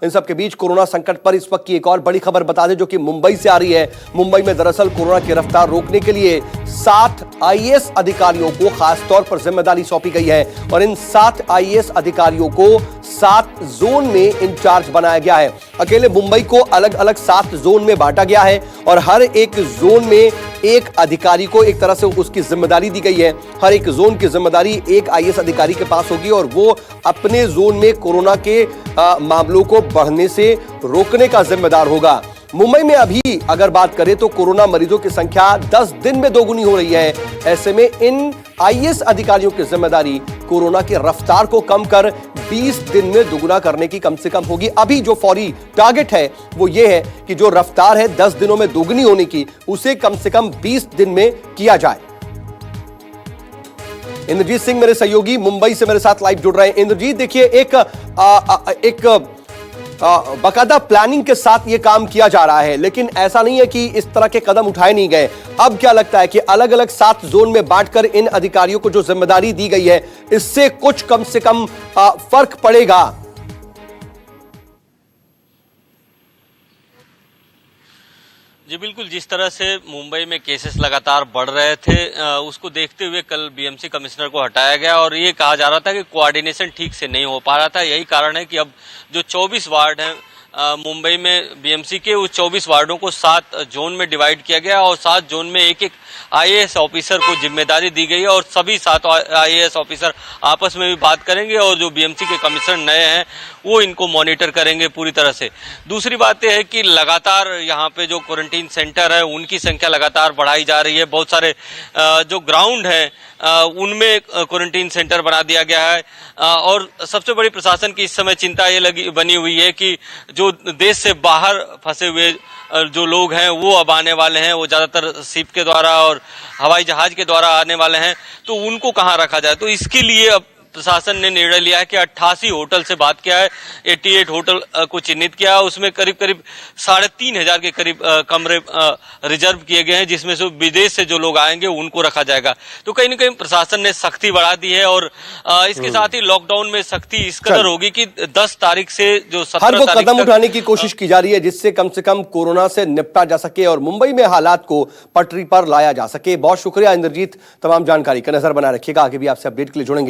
इन सब के बीच कोरोना संकट पर इस वक्त की एक और बड़ी खबर बता दें जो कि मुंबई से आ रही है। मुंबई में दरअसल कोरोना की रफ्तार रोकने के लिए 7 आईएएस अधिकारियों को खास तौर पर जिम्मेदारी सौंपी गई है और इन 7 आईएएस अधिकारियों को 7 जोन में इंचार्ज बनाया गया है। अकेले मुंबई को अलग अलग 7 जोन में बांटा गया है और हर एक जोन में एक अधिकारी को एक तरह से उसकी जिम्मेदारी दी गई है। हर एक जोन की जिम्मेदारी एक आईएएस अधिकारी के पास होगी और वो अपने जोन में कोरोना के मामलों को बढ़ने से रोकने का जिम्मेदार होगा। मुंबई में अभी अगर बात करें तो कोरोना मरीजों की संख्या 10 दिन में दोगुनी हो रही है। ऐसे में इन आईएएस अधिकारियों की जिम्मेदारी कोरोना की रफ्तार को कम कर 20 दिन में दोगुना करने की कम से कम होगी। अभी जो फौरी टारगेट है वो ये है कि जो रफ्तार है 10 दिनों में दोगुनी होने की, उसे कम से कम 20 दिन में किया जाए। इंद्रजीत सिंह मेरे सहयोगी मुंबई से मेरे साथ लाइव जुड़ रहे हैं। इंद्रजीत, देखिए एक बाकायदा प्लानिंग के साथ यह काम किया जा रहा है, लेकिन ऐसा नहीं है कि इस तरह के कदम उठाए नहीं गए। अब क्या लगता है कि अलग अलग 7 जोन में बांटकर इन अधिकारियों को जो जिम्मेदारी दी गई है, इससे कुछ कम से कम फर्क पड़ेगा? जी बिल्कुल, जिस तरह से मुंबई में केसेस लगातार बढ़ रहे थे उसको देखते हुए कल बीएमसी कमिश्नर को हटाया गया और ये कहा जा रहा था कि कोऑर्डिनेशन ठीक से नहीं हो पा रहा था। यही कारण है कि अब जो 24 वार्ड हैं मुंबई में बीएमसी के, उस 24 वार्डों को 7 जोन में डिवाइड किया गया और 7 जोन में एक एक आईएएस ऑफिसर को जिम्मेदारी दी गई है और सभी 7 आईएएस ऑफिसर आपस में भी बात करेंगे और जो बीएमसी के कमिश्नर नए हैं वो इनको मॉनिटर करेंगे पूरी तरह से। दूसरी बात यह है कि लगातार यहाँ पे जो क्वारंटीन सेंटर है उनकी संख्या लगातार बढ़ाई जा रही है। बहुत सारे जो ग्राउंड है उनमें क्वारंटीन सेंटर बना दिया गया है और सबसे बड़ी प्रशासन की इस समय चिंता ये बनी हुई है कि जो देश से बाहर फंसे हुए जो लोग हैं वो अब आने वाले हैं, वो ज्यादातर शिप के द्वारा और हवाई जहाज के द्वारा आने वाले हैं, तो उनको कहाँ रखा जाए। तो इसके लिए अब प्रशासन ने निर्णय लिया है कि 88 होटल से बात किया है, 88 होटल को चिन्हित किया है, उसमें करीब 3,500 के करीब कमरे रिजर्व किए गए हैं, जिसमें से विदेश से जो लोग आएंगे उनको रखा जाएगा। तो कहीं न कहीं प्रशासन ने सख्ती बढ़ा दी है और इसके साथ ही लॉकडाउन में सख्ती इस कदर होगी कि 10 तारीख से जो 17 तारीख कदम उठाने की कोशिश की जा रही है जिससे कम से कम कोरोना से निपटा जा सके और मुंबई में हालात को पटरी पर लाया जा सके। बहुत शुक्रिया इंद्रजीत, तमाम जानकारी का नजर बनाए रखिएगा। आगे भी आपसे अपडेट के लिए जुड़ेंगे।